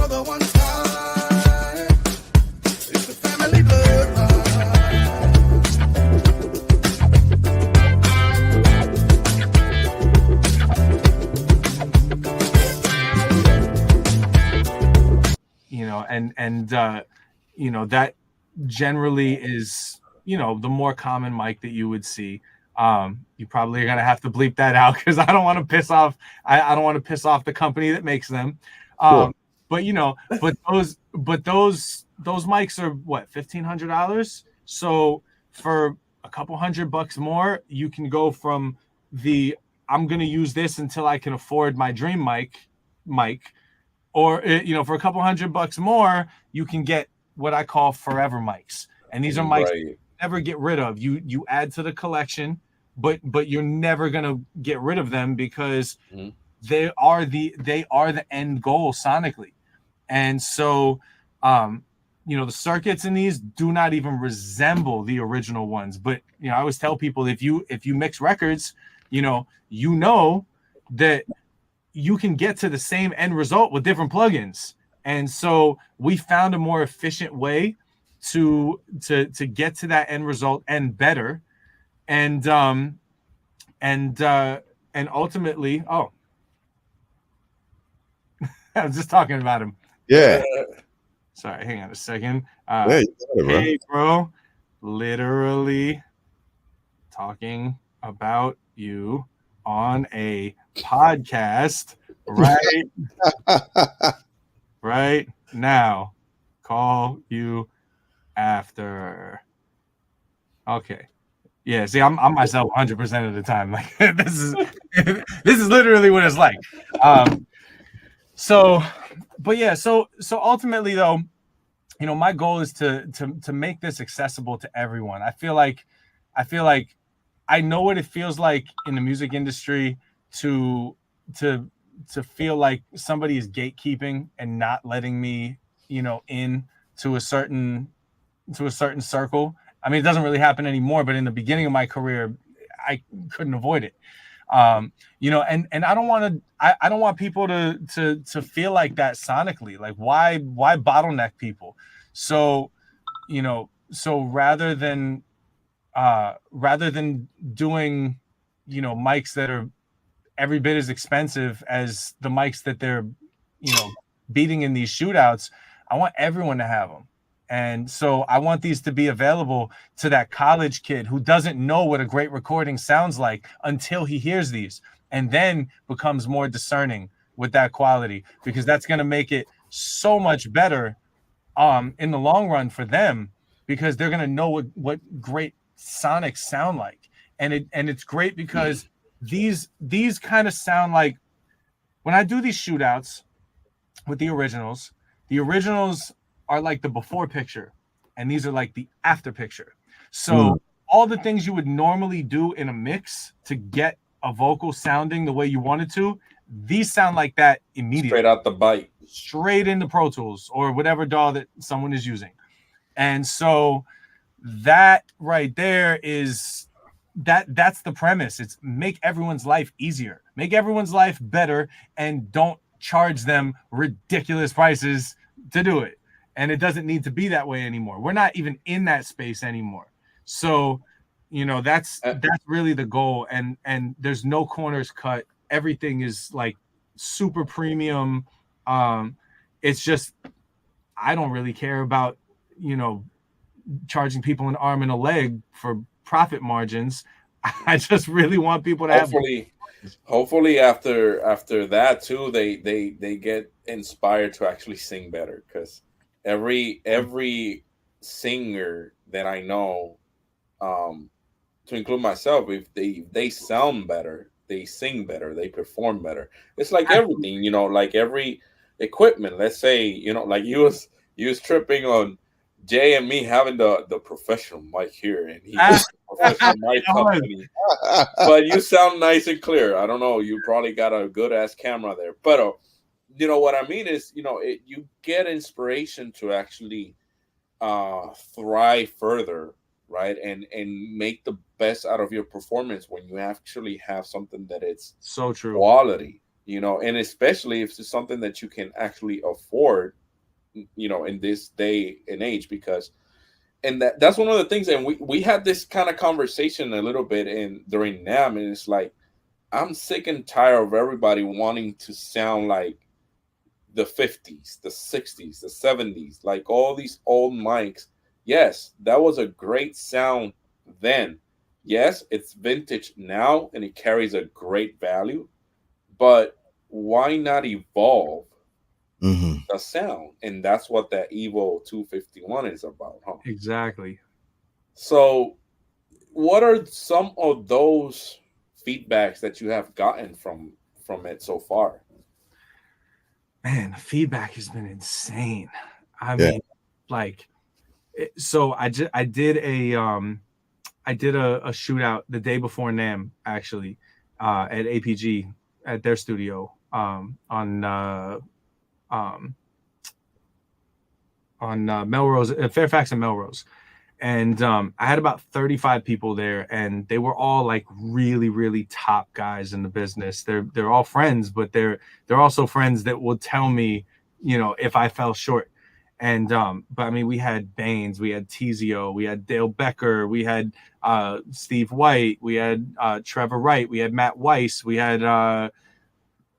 the one time. It's the family bloodline. That generally is, the more common mic that you would see. You probably are gonna have to bleep that out because I don't want to piss off. I don't want to piss off the company that makes them. Sure. Those mics are what, $1,500. So for a couple $100 more, you can go from the I'm gonna use this until I can afford my dream mic, or for a couple $100 more, you can get what I call forever mics, and these are mics you never get rid of. You add to the collection, but you're never gonna get rid of them because they are the end goal sonically. And so the circuits in these do not even resemble the original ones. But I always tell people, if you mix records, you know that you can get to the same end result with different plugins. And so we found a more efficient way to get to that end result and better. And ultimately, I was just talking about him. Yeah. Sorry, hang on a second. Yeah, you got it, bro. Hey, bro, literally talking about you on a podcast right now. Call you after. Okay. Yeah, see, I'm myself 100% of the time. Like this is literally what it's like. So ultimately though, my goal is to make this accessible to everyone. I feel like I know what it feels like in the music industry to feel like somebody is gatekeeping and not letting me, in to a certain circle. I mean, it doesn't really happen anymore, but in the beginning of my career, I couldn't avoid it. And I don't want people to feel like that sonically. Like why bottleneck people? So rather than doing, mics that are every bit as expensive as the mics that they're, beating in these shootouts, I want everyone to have them. And so I want these to be available to that college kid who doesn't know what a great recording sounds like until he hears these, and then becomes more discerning with that quality, because that's going to make it so much better in the long run for them, because they're going to know what great sonics sound like. And it's great because these kind of sound like, when I do these shootouts with the originals are like the before picture, and these are like the after picture. So all the things you would normally do in a mix to get a vocal sounding the way you want it to, these sound like that immediately. Straight out the bite. Straight into Pro Tools or whatever DAW that someone is using. And so that right there is that's the premise. It's make everyone's life easier, make everyone's life better, and don't charge them ridiculous prices to do it. And it doesn't need to be that way anymore. We're not even in that space anymore. So, that's really the goal. And there's no corners cut. Everything is like super premium. It's just, I don't really care about, charging people an arm and a leg for profit margins. I just really want people to hopefully after that too, they get inspired to actually sing better, because every singer that I know, to include myself, if they sound better, they sing better, they perform better. It's like everything, like every equipment. Let's say, like you was tripping on Jay and me having the professional mic here, and he's a professional mic company. But you sound nice and clear. I don't know, you probably got a good ass camera there, but what I mean is, you get inspiration to actually thrive further, right? And make the best out of your performance when you actually have something that it's so true quality, you know, and especially if it's something that you can actually afford, you know, in this day and age, because and that's one of the things, and we had this kind of conversation a little bit in during NAM, and it's like I'm sick and tired of everybody wanting to sound like the 50s, the 60s, the 70s, like all these old mics. Yes, that was a great sound then. Yes, it's vintage now and it carries a great value, but why not evolve Mm-hmm. the sound? And that's what that Evo 251 is about, huh? Exactly. So, what are some of those feedbacks that you have gotten from it so far? Man, the feedback has been insane. I Yeah. mean, like, so I did a shootout the day before NAM, actually, at APG at their studio, on Melrose, Fairfax and Melrose. And I had about 35 people there, and they were all like really, really top guys in the business. They're all friends, but they're also friends that will tell me, you know, if I fell short. And but I mean, we had Baines, we had Tizio, we had Dale Becker, we had Steve White, we had Trevor Wright, we had Matt Weiss, we had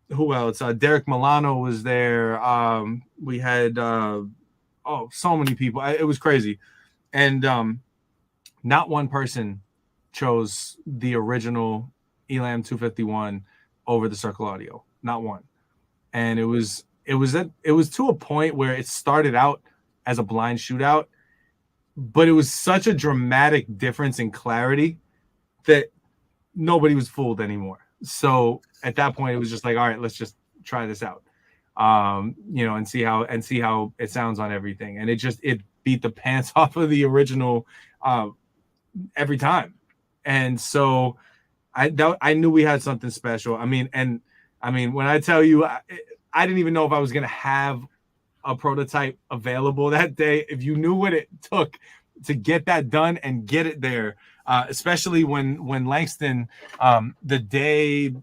who else? Derek Milano was there. We had so many people. It was crazy. And not one person chose the original Elam 251 over the Circle Audio. Not one. And it was to a point where it started out as a blind shootout, but it was such a dramatic difference in clarity that nobody was fooled anymore. So at that point, it was just like, all right, let's just try this out, you know, and see how it sounds on everything. And it beat the pants off of the original every time. And so I knew we had something special. I mean, when I tell you, I didn't even know if I was going to have a prototype available that day. If you knew what it took to get that done and get it there, especially when Langston, the day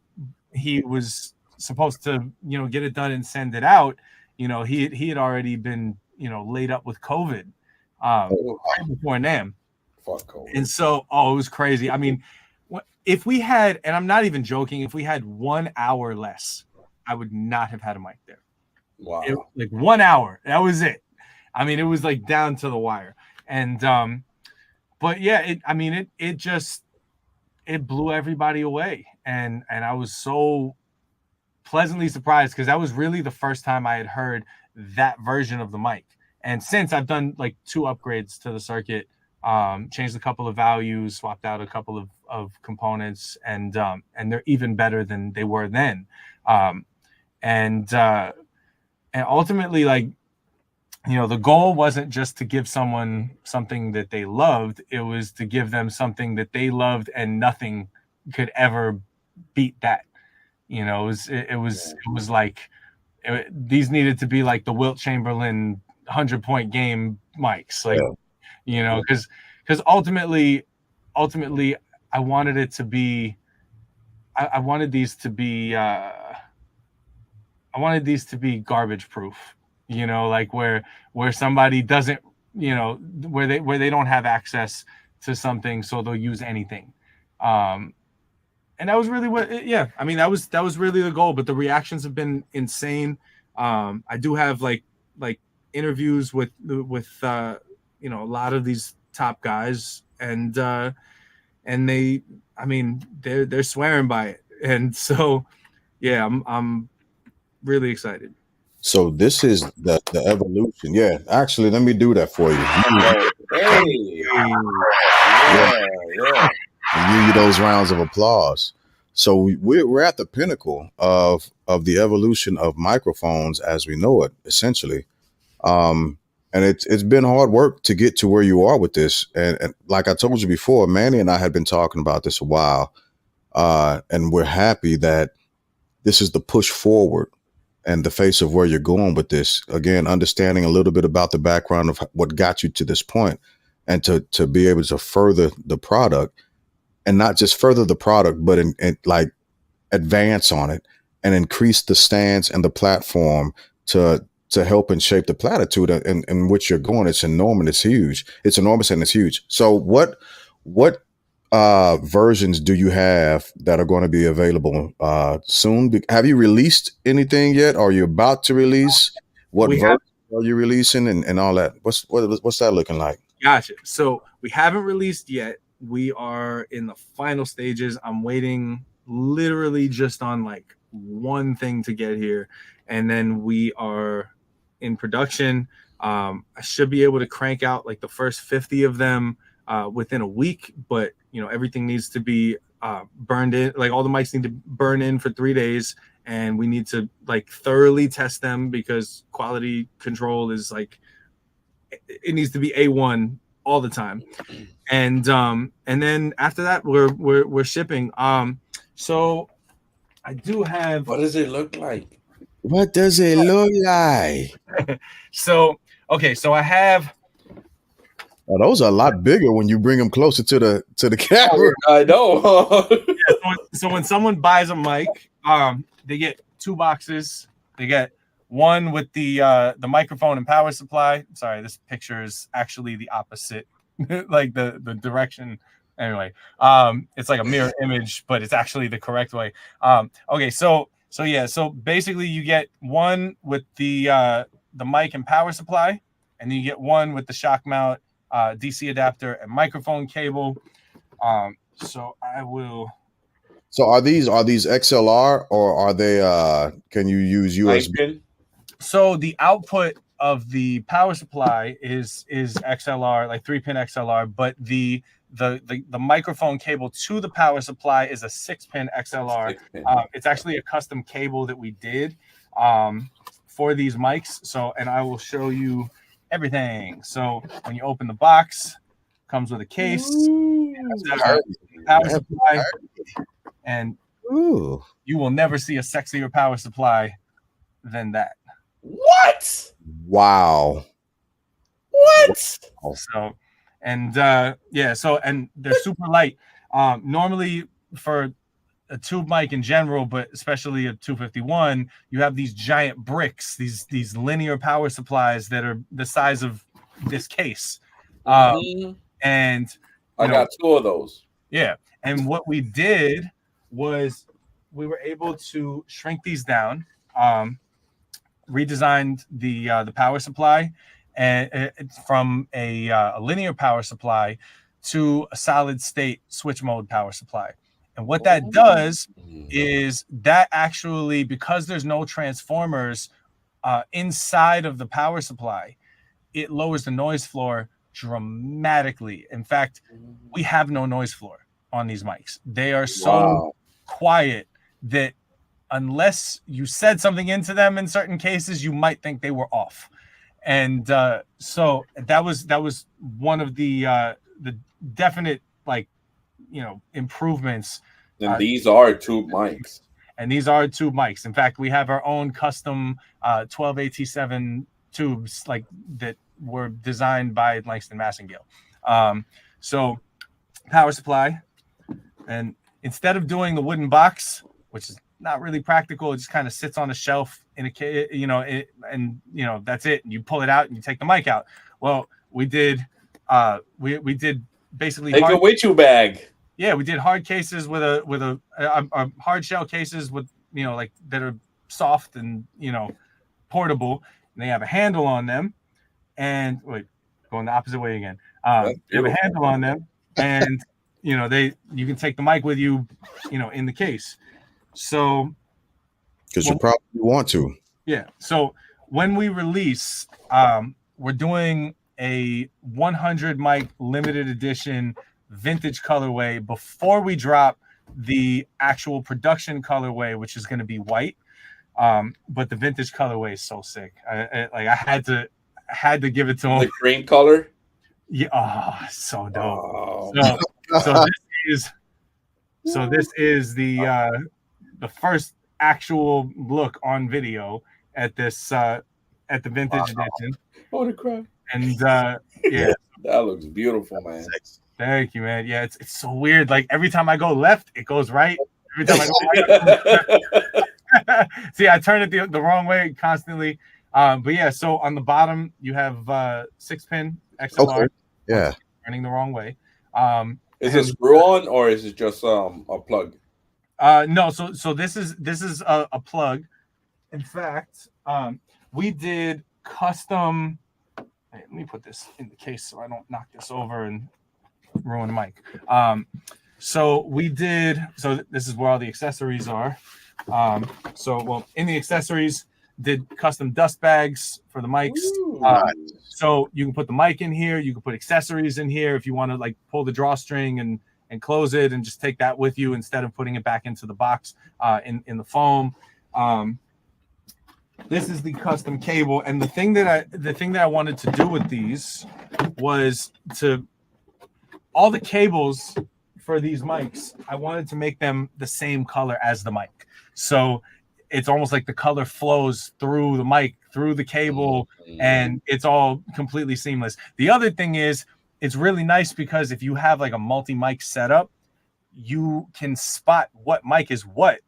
he was supposed to, you know, get it done and send it out, you know, he had already been, you know, laid up with COVID right before NAM. Fuck COVID. And so, it was crazy. I mean, if we had, and I'm not even joking, if we had 1 hour less, I would not have had a mic there. Wow. Like 1 hour. That was it. I mean, it was like down to the wire. And, but yeah, it blew everybody away. And I was so pleasantly surprised because that was really the first time I had heard that version of the mic. And since I've done like 2 upgrades to the circuit, changed a couple of values, swapped out a couple of components, and they're even better than they were then. And ultimately, like, you know, the goal wasn't just to give someone something that they loved. It was to give them something that they loved, and nothing could ever beat that. You know, it was like these needed to be like the Wilt Chamberlain 100-point game mics, like, you know, because ultimately, I wanted it to be, I wanted these to be garbage proof. You know, like where somebody doesn't, you know, where they don't have access to something, so they'll use anything. And that was really that was really the goal. But the reactions have been insane. I do have like interviews with you know, a lot of these top guys, and they, I mean, they're swearing by it, and so yeah, I'm really excited. So this is the evolution. Yeah, actually, let me do that for you. Yeah. Give you those rounds of applause. So we're at the pinnacle of the evolution of microphones as we know it, essentially. And it's been hard work to get to where you are with this. And like I told you before, Manny and I had been talking about this a while, and we're happy that this is the push forward and the face of where you're going with this. Again, understanding a little bit about the background of what got you to this point, and to be able to further the product, and not just further the product, but in like advance on it and increase the stance and the platform to help and shape the platitude in which you're going. It's enormous. It's huge. It's enormous and it's huge. So what versions do you have that are going to be available soon? Have you released anything yet? Are you about to release? What version are you releasing and all that? What's that looking like? Gotcha. So we haven't released yet. We are in the final stages. I'm waiting literally just on like one thing to get here, and then we are in production. I should be able to crank out like the first 50 of them within a week, but everything needs to be burned in. Like all the mics need to burn in for 3 days, and we need to like thoroughly test them because quality control is like, it needs to be A1 all the time. And then after that we're shipping. So I do have. What does it look like? What does it look like? So I have. Oh, those are a lot bigger when you bring them closer to the camera. I know. So when someone buys a mic, they get 2 boxes. They get one with the microphone and power supply. Sorry, this picture is actually the opposite, like the direction. Anyway, it's like a mirror image, but it's actually the correct way. Okay, so basically you get one with the mic and power supply, and then you get one with the shock mount, DC adapter, and microphone cable. So I will. So are these XLR or are they? Can you use USB? So the output of the power supply is XLR, like 3-pin XLR, but the microphone cable to the power supply is a 6-pin XLR. It's actually a custom cable that we did for these mics. So, and I will show you everything. So when you open the box, comes with a case, power supply, and you will never see a sexier power supply than that. What? Wow. What? So, and and they're super light. Normally for a tube mic in general, but especially a 251, you have these giant bricks, these linear power supplies that are the size of this case. And I got 2 of those. Yeah. And what we did was we were able to shrink these down, redesigned the power supply and from a linear power supply to a solid state switch mode power supply. And what that does is that actually, because there's no transformers inside of the power supply, it lowers the noise floor dramatically. In fact, we have no noise floor on these mics. They are so quiet that unless you said something into them in certain cases, you might think they were off. And so that was one of the definite improvements. And these are tube mics. And these are tube mics. In fact, we have our own custom 12AT7 tubes like that were designed by Langston Massingale. So power supply, and instead of doing the wooden box, which is not really practical, it just kind of sits on a shelf in a that's it. You pull it out and you take the mic out. Well, we did we did basically take it with you bag. Yeah, we did hard cases with a hard shell cases with that are soft and portable, and they have a handle on them. And wait, going the opposite way again. They have a handle on them, and you can take the mic with you, in the case. So, because you probably want to. Yeah. So when we release, we're doing a 100 mic limited edition vintage colorway before we drop the actual production colorway, which is going to be white. But the vintage colorway is so sick. I had to give it to him. The green color. Yeah, so dope. Oh. So this is the first actual look on video at this at the vintage edition. Oh, the crap. And yeah, that looks beautiful, man. Thank you, man. Yeah, it's so weird. Like every time I go left, it goes right. Every time I go right, See, I turn it the wrong way constantly. But yeah, so on the bottom you have 6-pin XLR. Okay. Yeah. Turning the wrong way. Is it screw on or is it just a plug? No, so this is a plug. In fact, we did custom. Let me put this in the case so I don't knock this over and ruin the mic. So we did. So this is where all the accessories are. In the accessories, did custom dust bags for the mics. So you can put the mic in here. You can put accessories in here if you want to like pull the drawstring and close it and just take that with you instead of putting it back into the box in the foam. This is the custom cable, and the thing that I wanted to do with these was to all the cables for these mics. I wanted to make them the same color as the mic, so it's almost like the color flows through the mic, through the cable, and it's all completely seamless. The other thing is, it's really nice because if you have like a multi-mic setup, you can spot what mic is what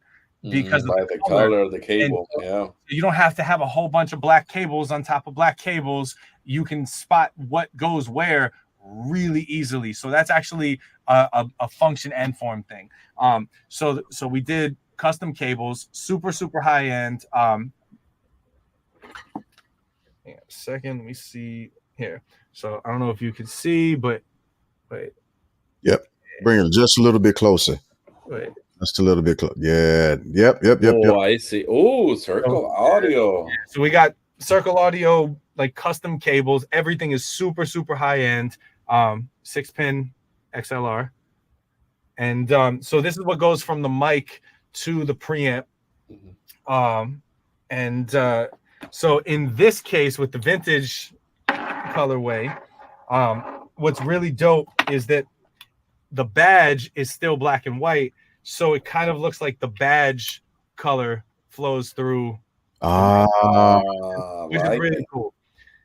because by the color of the cable. Yeah, you don't have to have a whole bunch of black cables on top of black cables. You can spot what goes where really easily. So that's actually a function and form thing. So we did custom cables, super high end. Hang on a second, let me see here. So I don't know if you can see, but wait. Yep. Bring it just a little bit closer. Wait. Just a little bit closer. Yeah. Yep. Oh, I see. Oh, Circle Audio. So we got Circle Audio, like custom cables. Everything is super high end. 6-pin XLR. And so this is what goes from the mic to the preamp. So in this case with the vintage colorway, what's really dope is that the badge is still black and white, so it kind of looks like the badge color flows through, which is really cool.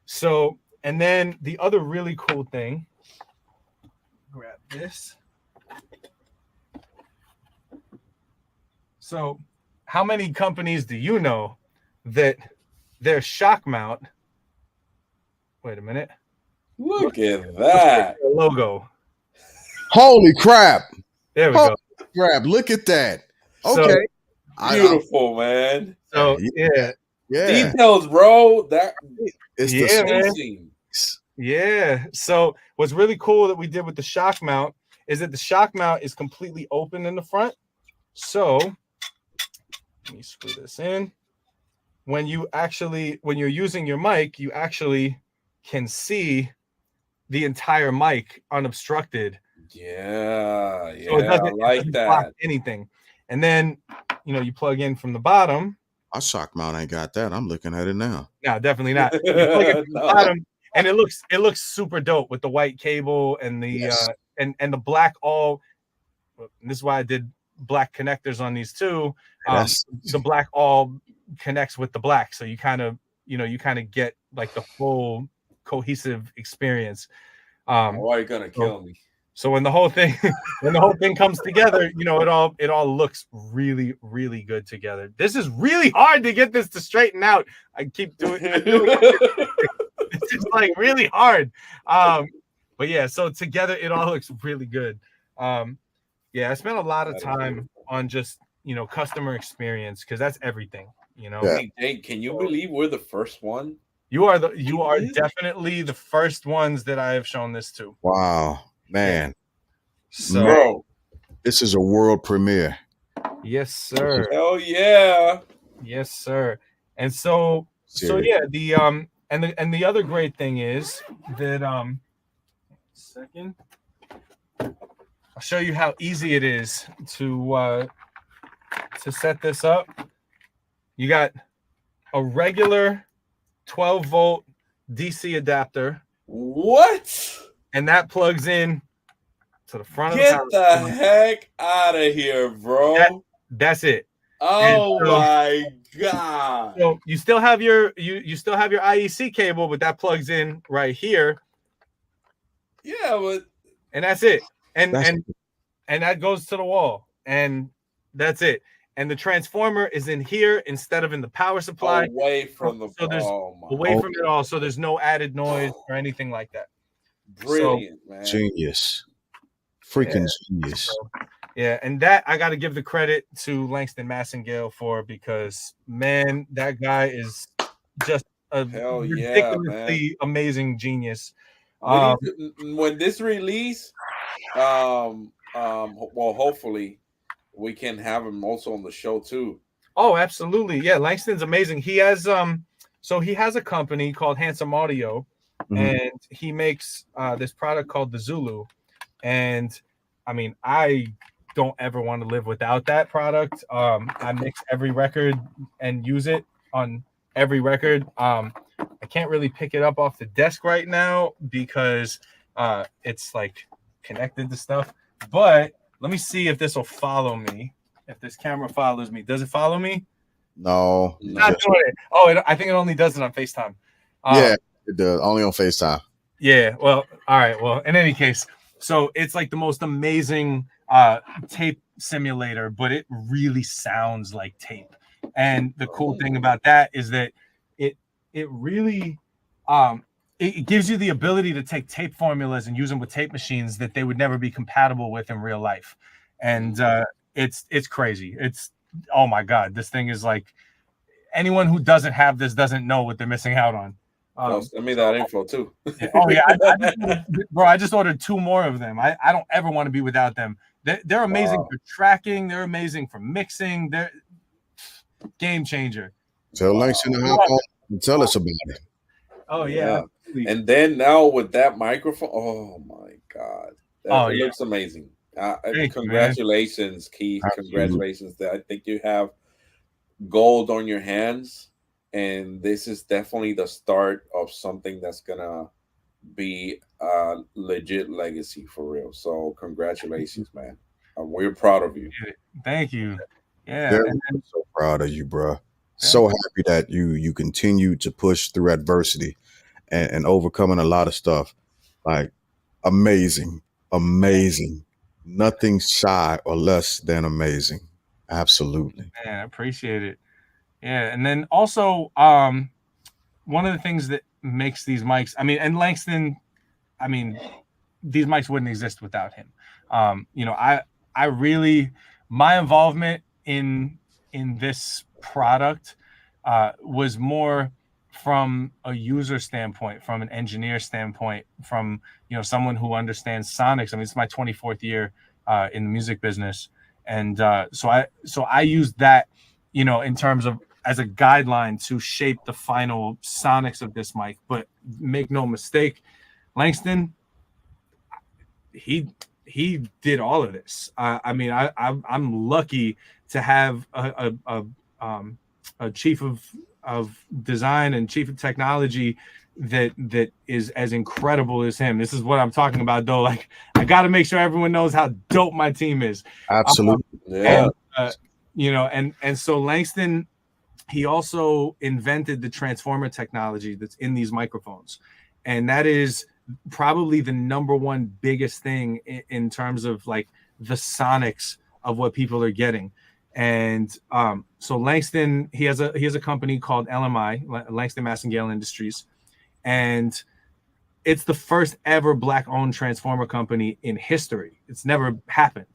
So, and then the other really cool thing, grab this. So how many companies do you know that their shock mount, wait a minute, look at that logo? Holy crap. There we go. Crap. Look at that. So, Okay. beautiful, man. So yeah. Details, bro. That it's amazing. Yeah. So what's really cool that we did with the shock mount is that the shock mount is completely open in the front. So let me screw this in. When you're using your mic, you actually can see the entire mic unobstructed. Yeah, so it doesn't like that. Block anything. And then you plug in from the bottom. Our shock mount ain't got that. I'm looking at it now. No, definitely not. You plug it from the bottom, and it looks super dope with the white cable and the and the black all. And this is why I did black connectors on these too. The black all connects with the black, so you kind of get like the full cohesive experience. Why are you gonna kill me? So when the whole thing comes together, it all looks really good together. This is really hard to get this to straighten out. I keep doing it's just like really hard. But yeah, so together it all looks really good. Yeah, I spent a lot of time on just customer experience because that's everything. Hey, can you believe we're the first one? You are definitely the first ones that I have shown this to. Wow, man. So bro, this is a world premiere. Yes, sir. Hell yeah. Yes, sir. And so yeah, the and the other great thing is that second, I'll show you how easy it is to set this up. You got a regular 12-volt DC adapter. What? And that plugs in to the front Get of the house. The heck out of here, bro. That's it. Oh my god. So you still have your still have your IEC cable, but that plugs in right here. Yeah, but and that's it. And that goes to the wall. And that's it. and the transformer is in here instead of in the power supply. Away from the So there's away from it all, so there's no added noise or anything like that. Brilliant, man. Genius. Freaking genius. Yeah, and that I got to give the credit to Langston Massengale for, because man, that guy is just a ridiculously amazing genius. When this release, well, hopefully we can have him also on the show too. Oh, absolutely. Yeah, Langston's amazing. He has so he has a company called Handsome Audio, and he makes this product called the Zulu. And I mean, I don't ever want to live without that product. I mix every record and use it on every record. I can't really pick it up off the desk right now because it's like connected to stuff. But let me see if this will follow me. If this camera follows me, does it follow me? No, Not doing it. Oh, I think it only does it on FaceTime. Yeah, it does. Only on FaceTime. Yeah. Well, all right. Well, in any case, so it's like the most amazing tape simulator, but it really sounds like tape. And the cool thing about that is that it really it gives you the ability to take tape formulas and use them with tape machines that they would never be compatible with in real life. And it's crazy. It's, oh my God, this thing is like, anyone who doesn't have this doesn't know what they're missing out on. Send me that info too. Oh yeah, I just ordered 2 more of them. I don't ever want to be without them. They're amazing for tracking. They're amazing for mixing. They're game changer. Tell Langston to hop on and tell us about it. Oh yeah. And then now with that microphone, oh my God, it looks amazing. Congratulations, Keith. Absolutely. Congratulations. I think you have gold on your hands, and this is definitely the start of something that's gonna be a legit legacy for real. So congratulations, man. We're proud of you. Thank you. Yeah, I'm so proud of you, bro. So happy that you continue to push through adversity and overcoming a lot of stuff. Like, amazing. Nothing shy or less than amazing. Absolutely. Man, I appreciate it. Yeah, and then also one of the things that makes these mics, I mean, and Langston, I mean, these mics wouldn't exist without him. You know, I really, my involvement in this product was more from a user standpoint, from an engineer standpoint, from, you know, someone who understands sonics. I mean, it's my 24th year in the music business, and so I use that, you know, in terms of as a guideline to shape the final sonics of this mic. But make no mistake, Langston, he did all of this. I mean, I'm lucky to have a chief of design and chief of technology that is as incredible as him. This is what I'm talking about, though. Like, I got to make sure everyone knows how dope my team is. Absolutely. Yeah. And, you know, and so Langston, he also invented the transformer technology that's in these microphones, and that is probably the number one biggest thing in terms of like the sonics of what people are getting. And so Langston, he has a company called LMI, Langston Massengale Industries, and it's the first ever Black-owned transformer company in history. It's never happened.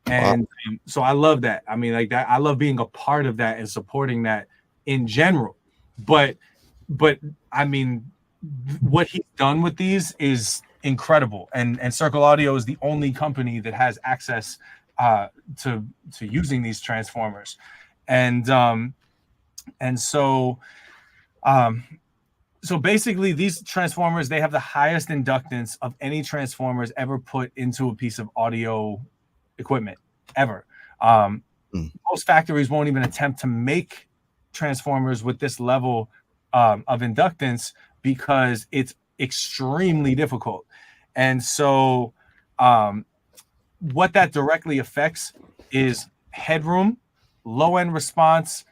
And so I love that. I mean, like that, I love being a part of that and supporting that in general. But I mean, what he's done with these is incredible. And Circle Audio is the only company that has access to using these transformers. And so basically these transformers, they have the highest inductance of any transformers ever put into a piece of audio equipment ever. Most factories won't even attempt to make transformers with this level of inductance because it's extremely difficult. And so what that directly affects is headroom, low end response,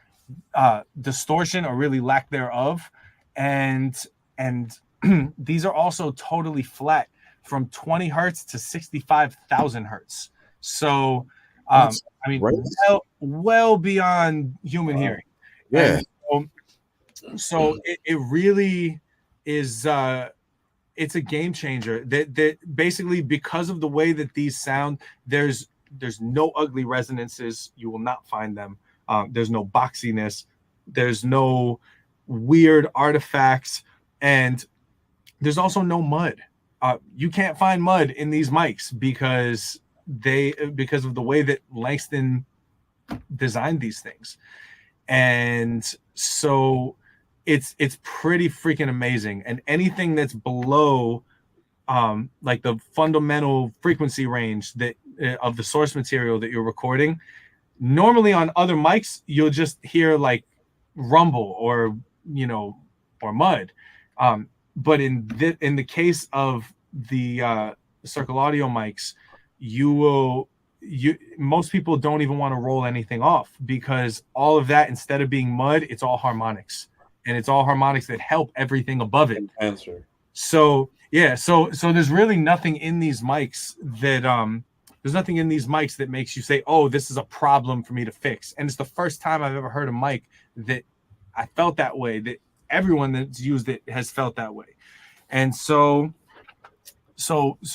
distortion or really lack thereof, and these are also totally flat from 20 hertz to 65,000 hertz. So That's I mean, great. well beyond human Wow. hearing. Yeah. And so it really is. It's a game changer. That basically, because of the way that these sound, there's no ugly resonances. You will not find them. There's no boxiness. There's no weird artifacts, and there's also no mud. You can't find mud in these mics because of the way that Langston designed these things. And so it's pretty freaking amazing. And anything that's below like the fundamental frequency range that of the source material that you're recording, normally on other mics you'll just hear like rumble or or mud, but in the case of the Circle Audio mics, most people don't even want to roll anything off, because all of that, instead of being mud, it's all harmonics, and it's all harmonics that help everything above it. Answer. So yeah, so there's really nothing in these mics that makes you say, oh, this is a problem for me to fix. And it's the first time I've ever heard a mic that I felt that way, that everyone that's used it has felt that way. And so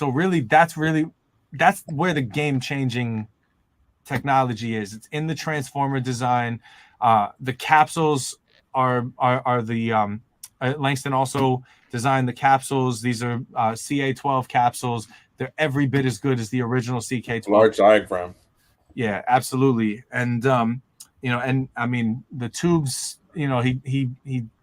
really that's where the game-changing technology is. It's in the transformer design. The capsules are the Langston also designed the capsules. These are CA12 capsules. They're every bit as good as the original CK12. Large diaphragm. Yeah, absolutely. And and I mean the tubes, he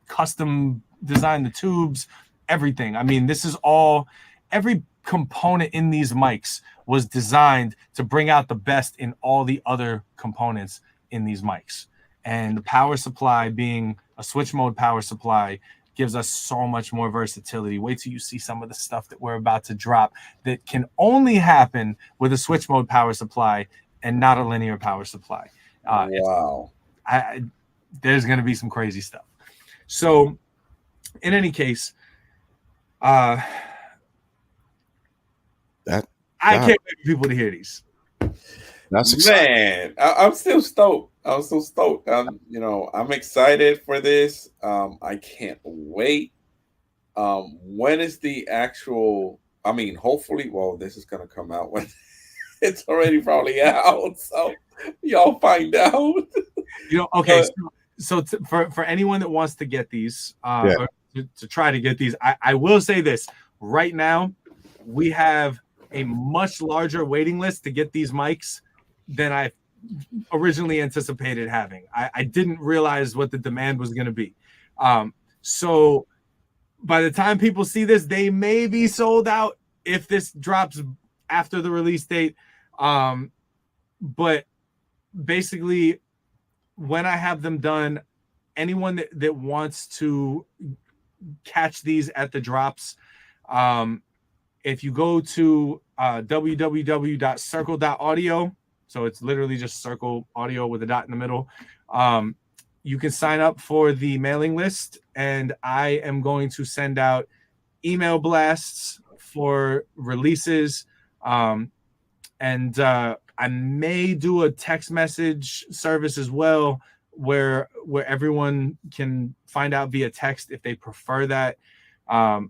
custom designed the tubes, everything. I mean, this is all, every component in these mics was designed to bring out the best in all the other components in these mics. And the power supply, being a switch mode power supply, gives us so much more versatility. Wait till you see some of the stuff that we're about to drop that can only happen with a switch mode power supply and not a linear power supply. Wow. There's going to be some crazy stuff. So in any case, I can't wait for people to hear these. That's exciting. Man, I'm still stoked. I'm so stoked. I'm excited for this. I can't wait. When is the actual? I mean, hopefully, well, this is gonna come out when it's already probably out. So y'all find out. Okay. So for anyone that wants to get these, or to try to get these, I will say this right now: we have a much larger waiting list to get these mics than I originally anticipated having. I didn't realize what the demand was going to be. So by the time people see this, they may be sold out if this drops after the release date. But basically, when I have them done, anyone that wants to catch these at the drops, if you go to www.circle.audio, so it's literally just Circle Audio with a dot in the middle, you can sign up for the mailing list, and I am going to send out email blasts for releases, and I may do a text message service as well, where everyone can find out via text if they prefer that. I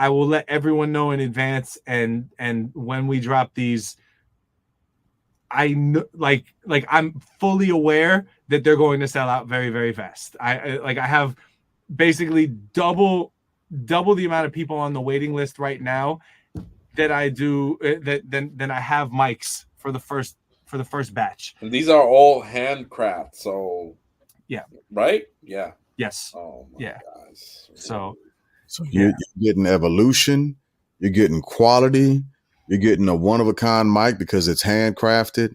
will let everyone know in advance, and when we drop these, I know, like I'm fully aware that they're going to sell out very, very fast. I have basically double the amount of people on the waiting list right now that I do than I have mics for the first batch. And these are all handcraft, so yeah, right? Yeah. Yes. Oh my gosh. So You're getting evolution, you're getting quality, you're getting a one-of-a-kind mic because it's handcrafted.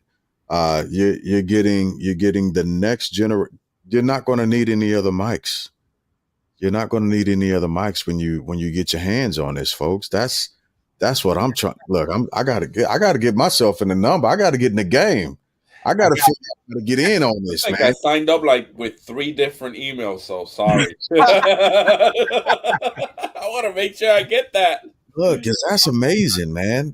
You're getting the next generation. You're not going to need any other mics. You're not going to need any other mics when you get your hands on this, folks. That's what I'm trying. Look, I gotta get myself in the number. I gotta get in the game. I gotta figure out how to get in on this, I think man. I signed up with 3 different emails, so sorry. I want to make sure I get that. Look, 'cause that's amazing, man.